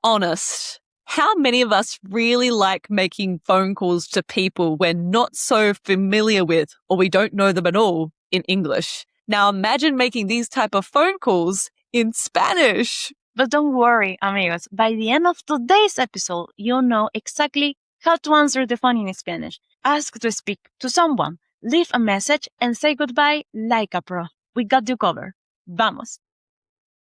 honest. How many of us really like making phone calls to people we're not so familiar with or we don't know them at all in English? Now imagine making these type of phone calls in Spanish. But don't worry, amigos. By the end of today's episode, you'll know exactly how to answer the phone in Spanish. Ask to speak to someone, leave a message, and say goodbye like a pro. We got you covered. Vamos.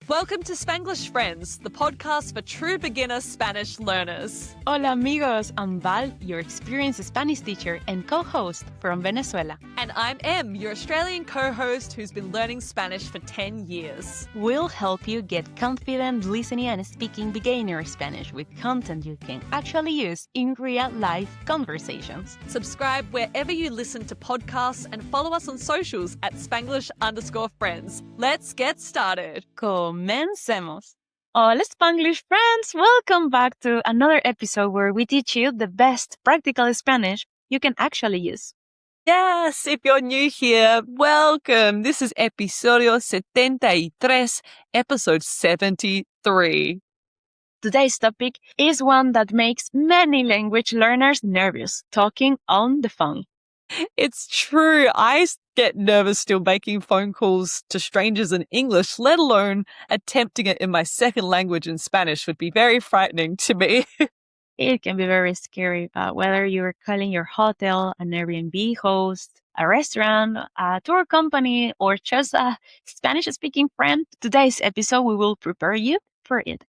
Welcome to Spanglish Friends, the podcast for true beginner Spanish learners. Hola amigos, I'm Val, your experienced Spanish teacher and co-host from Venezuela. And I'm Em, your Australian co-host who's been learning Spanish for 10 years. We'll help you get confident listening and speaking beginner Spanish with content you can actually use in real-life conversations. Subscribe wherever you listen to podcasts and follow us on socials at Spanglish_friends. Let's get started. Comencemos. Hola Spanglish friends! Welcome back to another episode where we teach you the best practical Spanish you can actually use. Yes, if you're new here, welcome. This is episodio 73, episode 73. Today's topic is one that makes many language learners nervous, talking on the phone. It's true. I get nervous still making phone calls to strangers in English, let alone attempting it in my second language in Spanish would be very frightening to me. It can be very scary, whether you're calling your hotel, an Airbnb host, a restaurant, a tour company, or just a Spanish-speaking friend. Today's episode, we will prepare you for it.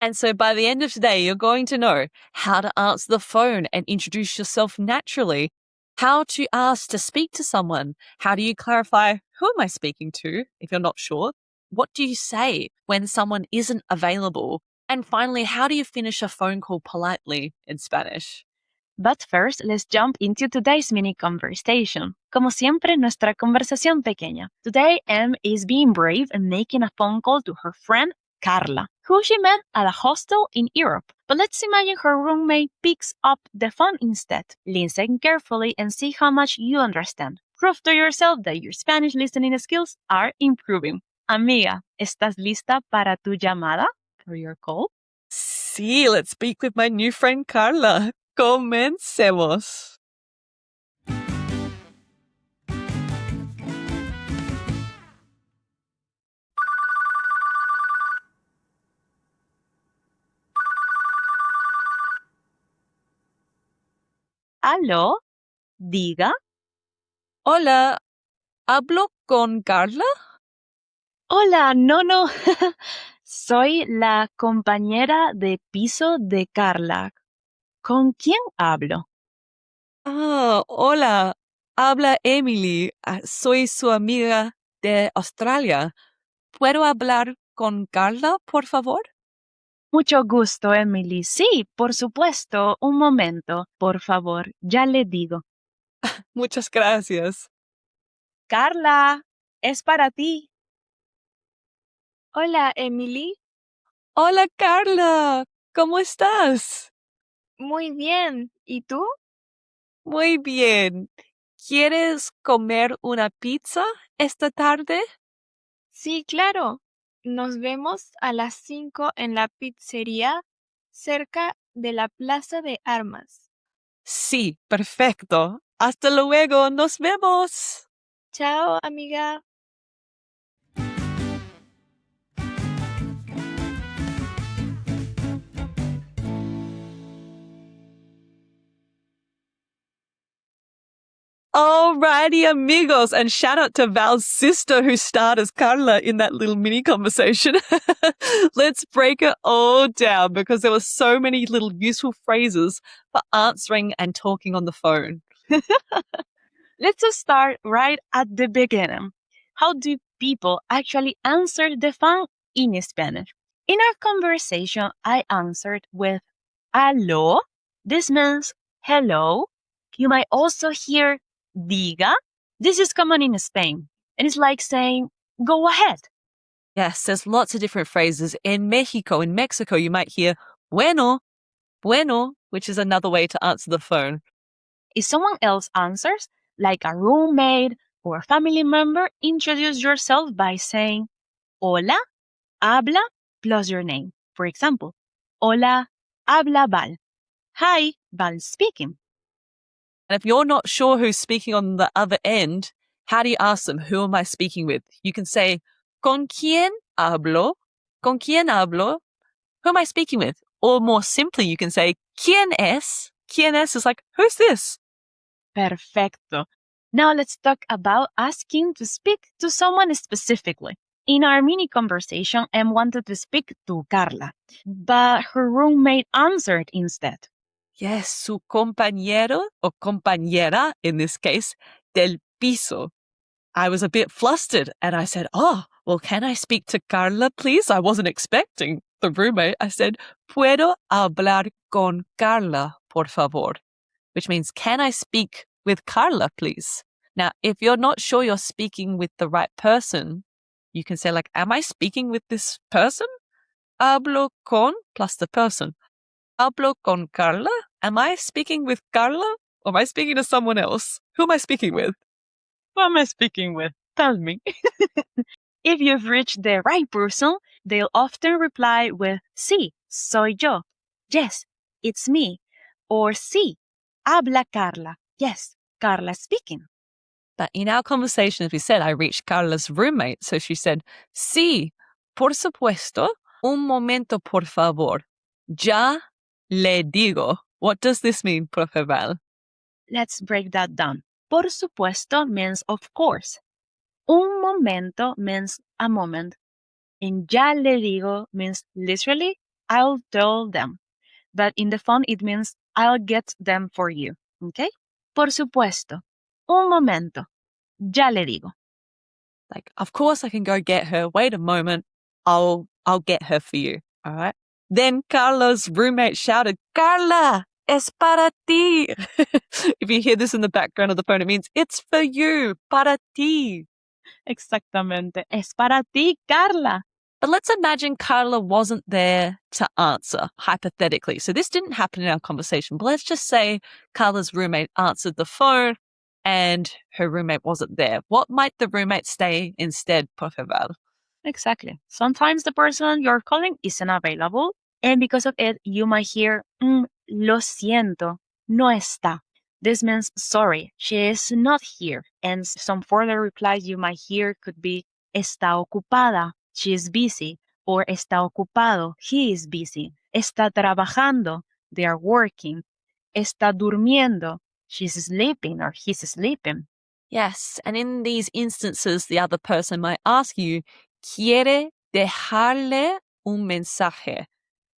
And so by the end of today, you're going to know how to answer the phone and introduce yourself naturally, how to ask to speak to someone, how do you clarify who am I speaking to if you're not sure, what do you say when someone isn't available, and finally, how do you finish a phone call politely in Spanish? But first, let's jump into today's mini conversation. Como siempre, nuestra conversación pequeña. Today, Em is being brave and making a phone call to her friend Carla, who she met at a hostel in Europe. But let's imagine her roommate picks up the phone instead. Listen carefully and see how much you understand. Prove to yourself that your Spanish listening skills are improving. Amiga, ¿estás lista para tu llamada? For your call? Sí, let's speak with my new friend Carla. Comencemos. ¿Aló? Diga. Hola, ¿hablo con Carla? Hola, no. Soy la compañera de piso de Carla. ¿Con quién hablo? Ah, hola, habla Emily. Soy su amiga de Australia. ¿Puedo hablar con Carla, por favor? Mucho gusto, Emily. Sí, por supuesto. Un momento, por favor. Ya le digo. Muchas gracias. Carla, es para ti. Hola, Emily. Hola, Carla. ¿Cómo estás? Muy bien. ¿Y tú? Muy bien. ¿Quieres comer una pizza esta tarde? Sí, claro. Nos vemos a las 5 en la pizzería cerca de la Plaza de Armas. Sí, perfecto. Hasta luego. Nos vemos. Chao, amiga. Alrighty, amigos, and shout out to Val's sister who starred as Carla in that little mini conversation. Let's break it all down because there were so many little useful phrases for answering and talking on the phone. Let's just start right at the beginning. How do people actually answer the phone in Spanish? In our conversation, I answered with aló. This means hello. You might also hear diga. This is common in Spain. And it's like saying, go ahead. Yes, there's lots of different phrases. In Mexico, you might hear bueno, which is another way to answer the phone. If someone else answers, like a roommate or a family member, introduce yourself by saying hola, habla, plus your name. For example, Hola, habla Val. Hi, Val speaking. And if you're not sure who's speaking on the other end, how do you ask them, who am I speaking with? You can say, ¿Con quién hablo? ¿Con quién hablo? Who am I speaking with? Or more simply, you can say, ¿Quién es? ¿Quién es is like, who's this? Perfecto. Now let's talk about asking to speak to someone specifically. In our mini conversation, Em wanted to speak to Carla, but her roommate answered instead. Yes, su compañero or compañera, in this case, del piso. I was a bit flustered and I said, oh, well, can I speak to Carla, please? I wasn't expecting the roommate. I said, ¿Puedo hablar con Carla, por favor? Which means, can I speak with Carla, please? Now, if you're not sure you're speaking with the right person, you can say like, am I speaking with this person? Hablo con plus the person. Hablo con Carla? Am I speaking with Carla? Or am I speaking to someone else? Who am I speaking with? Who am I speaking with? Tell me. If you've reached the right person, they'll often reply with sí, soy yo. Yes, it's me. Or sí, habla Carla. Yes, Carla speaking. But in our conversation, as we said, I reached Carla's roommate. So she said, sí, por supuesto. Un momento, por favor. Ya le digo. What does this mean, Profe Val? Let's break that down. Por supuesto means of course. Un momento means a moment. And ya le digo means literally, I'll tell them. But in the phone, it means I'll get them for you. Okay? Por supuesto. Un momento. Ya le digo. Like, of course I can go get her. Wait a moment. I'll get her for you. All right. Then Carla's roommate shouted, Carla, es para ti. If you hear this in the background of the phone, it means it's for you, para ti. Exactamente. Es para ti, Carla. But let's imagine Carla wasn't there to answer, hypothetically. So this didn't happen in our conversation, but let's just say Carla's roommate answered the phone and her roommate wasn't there. What might the roommate say instead, Profe Val? Exactly. Sometimes the person you're calling isn't available, and because of it, you might hear, lo siento, no está. This means sorry, she is not here. And some further replies you might hear could be está ocupada, she is busy, or está ocupado, he is busy. Está trabajando, they are working. Está durmiendo, she's sleeping or he's sleeping. Yes, and in these instances, the other person might ask you, ¿Quiere dejarle un mensaje?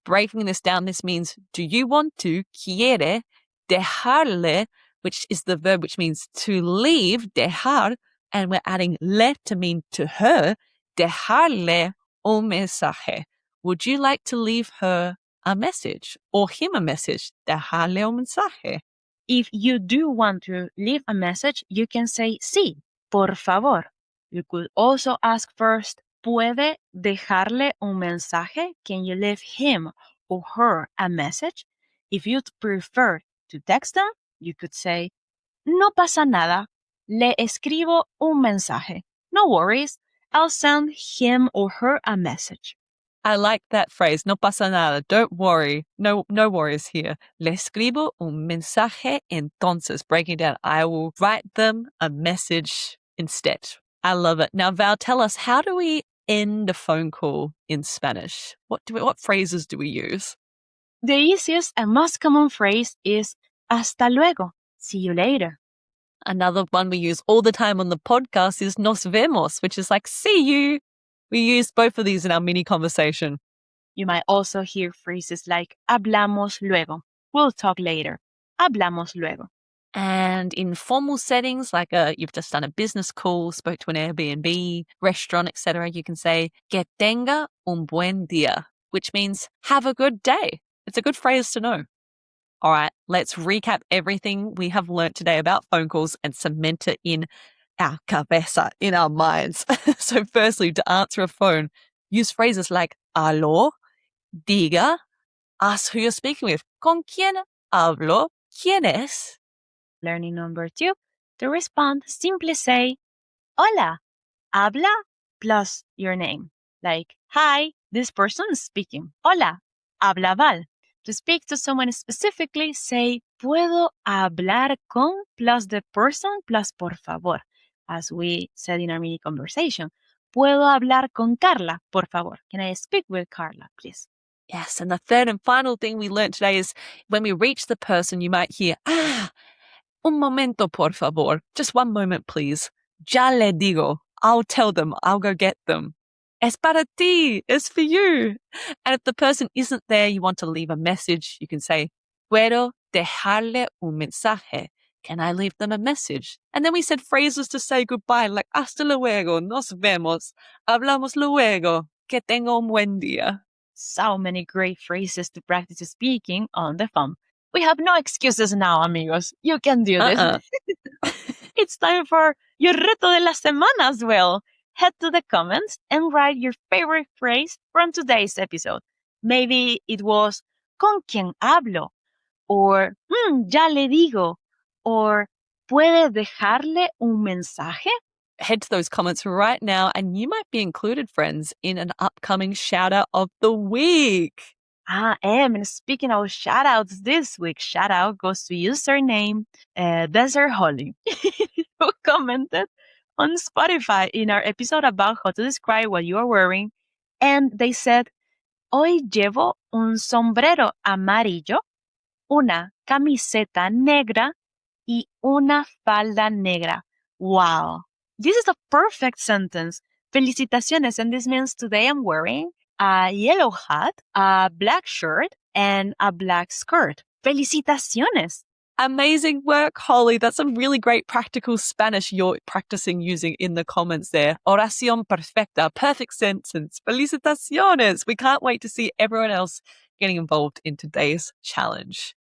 Breaking this down, this means, do you want to, quiere, dejarle, which is the verb which means to leave, dejar, and we're adding le to mean to her, dejarle un mensaje. Would you like to leave her a message or him a message? Dejarle un mensaje. If you do want to leave a message, you can say sí, por favor. You could also ask first, ¿puede dejarle un mensaje? Can you leave him or her a message? If you'd prefer to text them, you could say, no pasa nada, le escribo un mensaje. No worries, I'll send him or her a message. I like that phrase, no pasa nada, don't worry, no worries here. Le escribo un mensaje entonces, breaking down, I will write them a message instead. I love it. Now, Val, tell us, how do we end a phone call in Spanish? What phrases do we use? The easiest and most common phrase is hasta luego, see you later. Another one we use all the time on the podcast is nos vemos, which is like, see you. We use both of these in our mini conversation. You might also hear phrases like hablamos luego. We'll talk later. Hablamos luego. And in formal settings, like you've just done a business call, spoke to an Airbnb, restaurant, etc., you can say, que tenga un buen día, which means have a good day. It's a good phrase to know. All right, let's recap everything we have learnt today about phone calls and cement it in our cabeza, in our minds. So firstly, to answer a phone, use phrases like aló, diga, ask who you're speaking with. ¿Con quién hablo? ¿Quién es? Learning number 2, to respond, simply say, hola, habla, plus your name. Like, hi, this person is speaking. Hola, hablaval. To speak to someone specifically, say puedo hablar con plus the person plus por favor. As we said in our mini conversation, puedo hablar con Carla, por favor. Can I speak with Carla, please? Yes, and the third and final thing we learned today is when we reach the person, you might hear, un momento, por favor. Just one moment, please. Ya le digo. I'll tell them. I'll go get them. Es para ti. It's for you. And if the person isn't there, you want to leave a message, you can say, puedo dejarle un mensaje. Can I leave them a message? And then we said phrases to say goodbye, like hasta luego, nos vemos, hablamos luego, que tenga un buen día. So many great phrases to practice speaking on the phone. We have no excuses now, amigos. You can do this. It's time for your reto de la semana as well. Head to the comments and write your favorite phrase from today's episode. Maybe it was ¿con quién hablo? Or ya le digo. Or ¿puede dejarle un mensaje? Head to those comments right now and you might be included, friends, in an upcoming shout out of the week. And speaking of shout outs this week, shout out goes to username Desert Holly, who commented on Spotify in our episode about how to describe what you are wearing. And they said, hoy llevo un sombrero amarillo, una camiseta negra y una falda negra. Wow. This is a perfect sentence. Felicitaciones. And this means today I'm wearing a yellow hat, a black shirt, and a black skirt. Felicitaciones. Amazing work, Holly. That's some really great practical Spanish you're practicing using in the comments there. Oración perfecta, perfect sentence. Felicitaciones. We can't wait to see everyone else getting involved in today's challenge.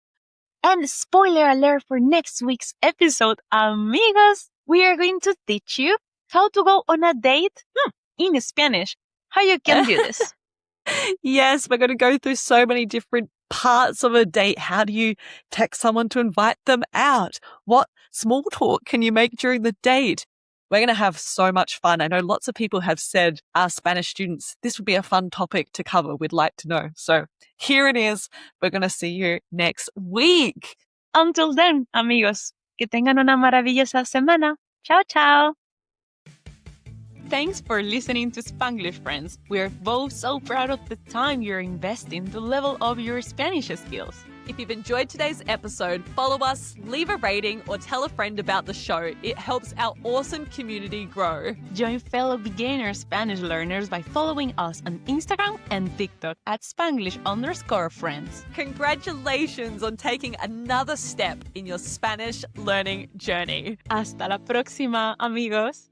And spoiler alert for next week's episode, amigos, we are going to teach you how to go on a date in Spanish. How you can do this. Yes, we're going to go through so many different parts of a date. How do you text someone to invite them out? What small talk can you make during the date? We're going to have so much fun. I know lots of people have said, our Spanish students, this would be a fun topic to cover. We'd like to know. So here it is. We're going to see you next week. Until then, amigos, que tengan una maravillosa semana. Ciao, ciao. Thanks for listening to Spanglish Friends. We are both so proud of the time you're investing to level up your Spanish skills. If you've enjoyed today's episode, follow us, leave a rating, or tell a friend about the show. It helps our awesome community grow. Join fellow beginner Spanish learners by following us on Instagram and TikTok at Spanglish_friends. Congratulations on taking another step in your Spanish learning journey. Hasta la próxima, amigos.